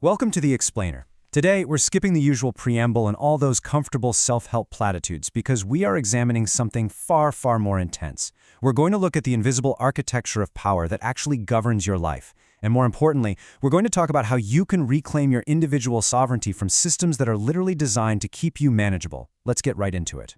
Welcome to The Explainer. Today, we're skipping the usual preamble and all those comfortable self-help platitudes because we are examining something far, far more intense. We're going to look at the invisible architecture of power that actually governs your life. And more importantly, we're going to talk about how you can reclaim your individual sovereignty from systems that are literally designed to keep you manageable. Let's get right into it.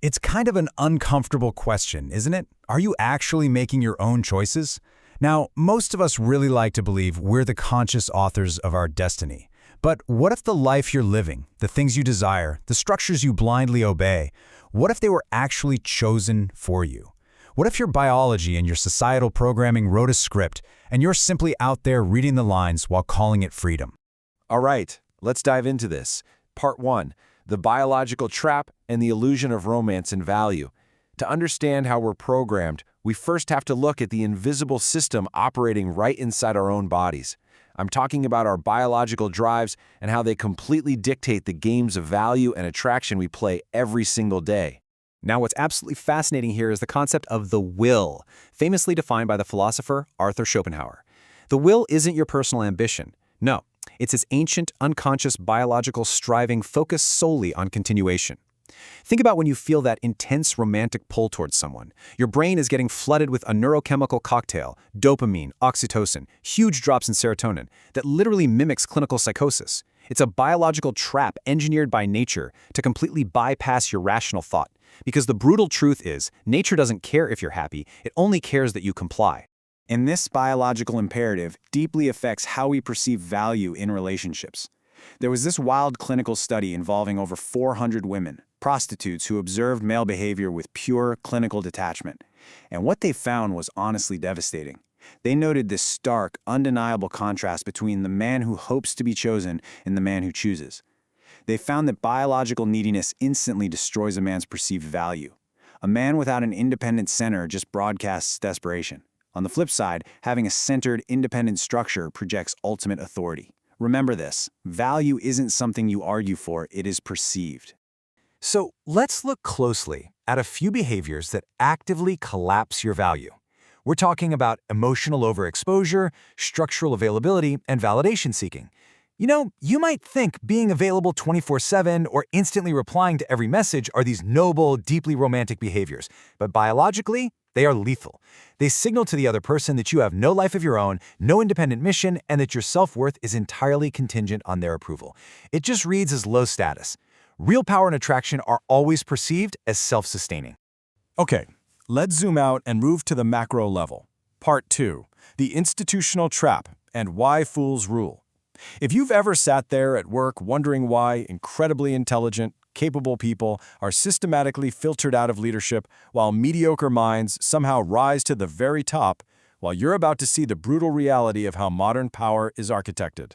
It's kind of an uncomfortable question, isn't it? Are you actually making your own choices? Now, most of us really like to believe we're the conscious authors of our destiny. But what if the life you're living, the things you desire, the structures you blindly obey, what if they were actually chosen for you? What if your biology and your societal programming wrote a script, and you're simply out there reading the lines while calling it freedom? All right, let's dive into this. Part 1, the biological trap and the illusion of romance and value. To understand how we're programmed, we first have to look at the invisible system operating right inside our own bodies. I'm talking about our biological drives and how they completely dictate the games of value and attraction we play every single day. Now, what's absolutely fascinating here is the concept of the will, famously defined by the philosopher Arthur Schopenhauer. The will isn't your personal ambition. No, it's this ancient, unconscious biological striving focused solely on continuation. Think about when you feel that intense romantic pull towards someone. Your brain is getting flooded with a neurochemical cocktail, dopamine, oxytocin, huge drops in serotonin, that literally mimics clinical psychosis. It's a biological trap engineered by nature to completely bypass your rational thought. Because the brutal truth is, nature doesn't care if you're happy, it only cares that you comply. And this biological imperative deeply affects how we perceive value in relationships. There was this wild clinical study involving over 400 women, prostitutes who observed male behavior with pure clinical detachment. And what they found was honestly devastating. They noted this stark, undeniable contrast between the man who hopes to be chosen and the man who chooses. They found that biological neediness instantly destroys a man's perceived value. A man without an independent center just broadcasts desperation. On the flip side, having a centered, independent structure projects ultimate authority. Remember this, value isn't something you argue for, it is perceived. So let's look closely at a few behaviors that actively collapse your value. We're talking about emotional overexposure, structural availability, and validation seeking. You know, you might think being available 24/7 or instantly replying to every message are these noble, deeply romantic behaviors, but biologically, they are lethal. They signal to the other person that you have no life of your own, no independent mission, and that your self-worth is entirely contingent on their approval. It just reads as low status. Real power and attraction are always perceived as self-sustaining. Okay, let's zoom out and move to the macro level. Part 2, the institutional trap and why fools rule. If you've ever sat there at work wondering why incredibly intelligent, capable people are systematically filtered out of leadership while mediocre minds somehow rise to the very top, well, you're about to see the brutal reality of how modern power is architected.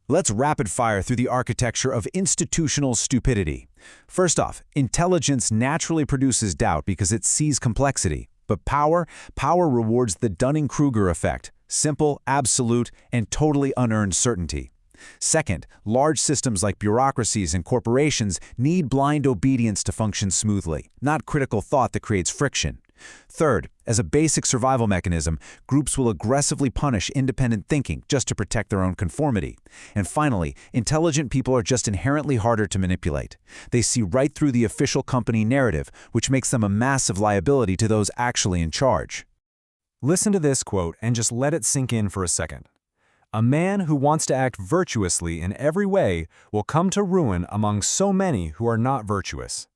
Let's rapid fire through the architecture of institutional stupidity. First off, intelligence naturally produces doubt because it sees complexity. But power rewards the Dunning-Kruger effect, simple, absolute, and totally unearned certainty. Second, large systems like bureaucracies and corporations need blind obedience to function smoothly, not critical thought that creates friction. Third, as a basic survival mechanism, groups will aggressively punish independent thinking just to protect their own conformity. And finally, intelligent people are just inherently harder to manipulate. They see right through the official company narrative, which makes them a massive liability to those actually in charge. Listen to this quote and just let it sink in for a second. A man who wants to act virtuously in every way will come to ruin among so many who are not virtuous.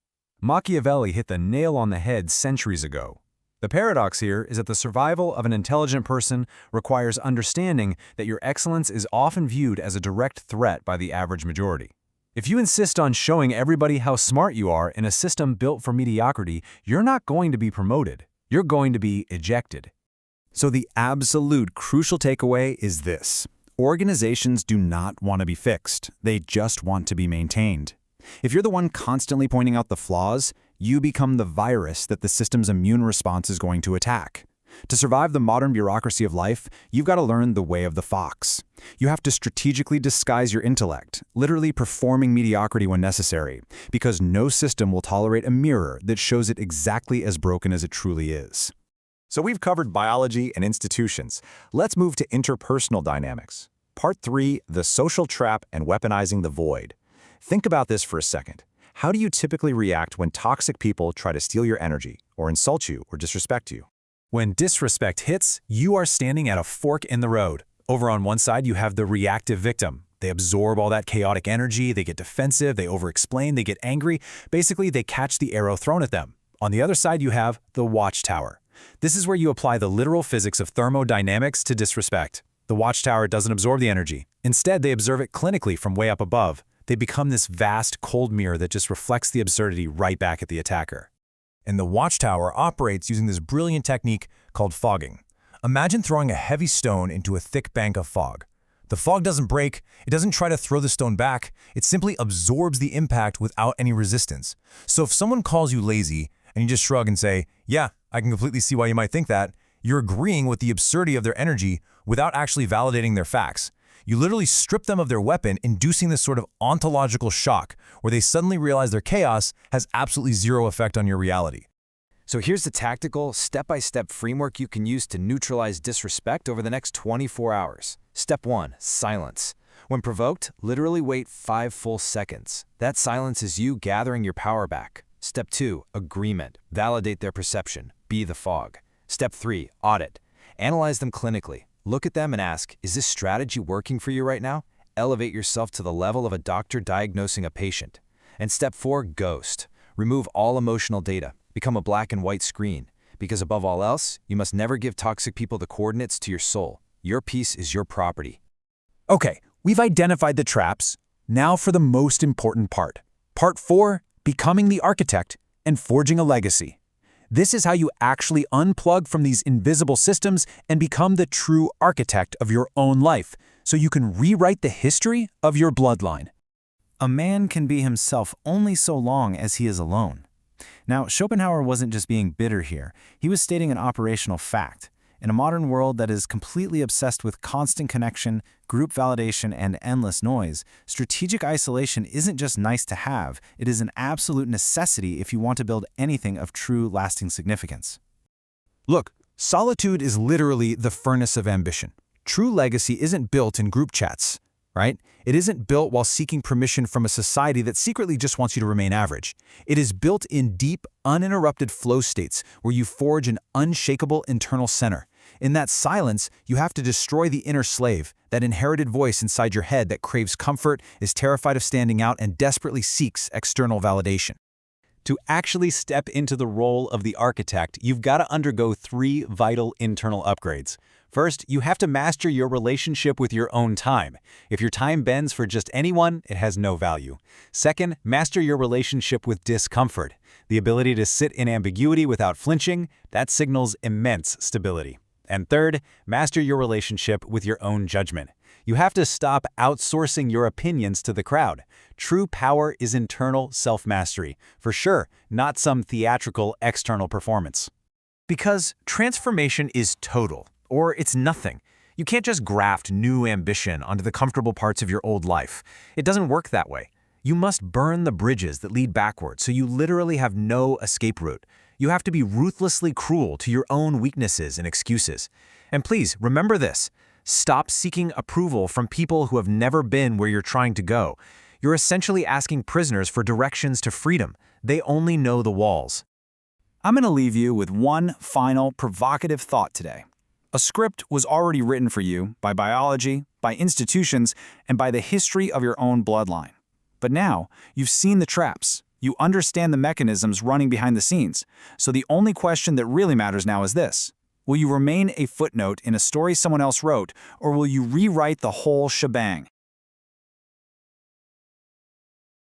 Machiavelli hit the nail on the head centuries ago. The paradox here is that the survival of an intelligent person requires understanding that your excellence is often viewed as a direct threat by the average majority. If you insist on showing everybody how smart you are in a system built for mediocrity, you're not going to be promoted. You're going to be ejected. So the absolute crucial takeaway is this. Organizations do not want to be fixed. They just want to be maintained. If you're the one constantly pointing out the flaws, you become the virus that the system's immune response is going to attack. To survive the modern bureaucracy of life, you've got to learn the way of the fox. You have to strategically disguise your intellect, literally performing mediocrity when necessary, because no system will tolerate a mirror that shows it exactly as broken as it truly is. So we've covered biology and institutions. Let's move to interpersonal dynamics. Part 3, the social trap and weaponizing the void. Think about this for a second. How do you typically react when toxic people try to steal your energy, or insult you, or disrespect you? When disrespect hits, you are standing at a fork in the road. Over on one side, you have the reactive victim. They absorb all that chaotic energy, they get defensive, they over-explain, they get angry. Basically, they catch the arrow thrown at them. On the other side, you have the watchtower. This is where you apply the literal physics of thermodynamics to disrespect. The watchtower doesn't absorb the energy. Instead, they observe it clinically from way up above. They become this vast, cold mirror that just reflects the absurdity right back at the attacker. And the watchtower operates using this brilliant technique called fogging. Imagine throwing a heavy stone into a thick bank of fog. The fog doesn't break, it doesn't try to throw the stone back, it simply absorbs the impact without any resistance. So if someone calls you lazy, and you just shrug and say, yeah, I can completely see why you might think that, you're agreeing with the absurdity of their energy without actually validating their facts. You literally strip them of their weapon, inducing this sort of ontological shock, where they suddenly realize their chaos has absolutely zero effect on your reality. So here's the tactical, step-by-step framework you can use to neutralize disrespect over the next 24 hours. Step 1. Silence. When provoked, literally wait 5 full seconds. That silence is you gathering your power back. Step 2. Agreement. Validate their perception. Be the fog. Step 3. Audit. Analyze them clinically. Look at them and ask, is this strategy working for you right now? Elevate yourself to the level of a doctor diagnosing a patient. And Step 4. Ghost. Remove all emotional data. Become a black and white screen. Because above all else, you must never give toxic people the coordinates to your soul. Your peace is your property. Okay, we've identified the traps. Now for the most important part. Part 4, becoming the architect and forging a legacy. This is how you actually unplug from these invisible systems and become the true architect of your own life, so you can rewrite the history of your bloodline. A man can be himself only so long as he is alone. Now, Schopenhauer wasn't just being bitter here. He was stating an operational fact. In a modern world that is completely obsessed with constant connection, group validation, and endless noise, strategic isolation isn't just nice to have, it is an absolute necessity if you want to build anything of true, lasting significance. Look, solitude is literally the furnace of ambition. True legacy isn't built in group chats, right? It isn't built while seeking permission from a society that secretly just wants you to remain average. It is built in deep, uninterrupted flow states where you forge an unshakable internal center. In that silence, you have to destroy the inner slave, that inherited voice inside your head that craves comfort, is terrified of standing out, and desperately seeks external validation. To actually step into the role of the architect, you've got to undergo 3 vital internal upgrades. First, you have to master your relationship with your own time. If your time bends for just anyone, it has no value. Second, master your relationship with discomfort. The ability to sit in ambiguity without flinching, that signals immense stability. And third, master your relationship with your own judgment. You have to stop outsourcing your opinions to the crowd. True power is internal self-mastery, for sure, not some theatrical external performance. Because transformation is total, or it's nothing. You can't just graft new ambition onto the comfortable parts of your old life. It doesn't work that way. You must burn the bridges that lead backward, so you literally have no escape route. You have to be ruthlessly cruel to your own weaknesses and excuses. And please, remember this. Stop seeking approval from people who have never been where you're trying to go. You're essentially asking prisoners for directions to freedom. They only know the walls. I'm going to leave you with one final provocative thought today. A script was already written for you by biology, by institutions, and by the history of your own bloodline. But now, you've seen the traps. You understand the mechanisms running behind the scenes. So the only question that really matters now is this. Will you remain a footnote in a story someone else wrote, or will you rewrite the whole shebang?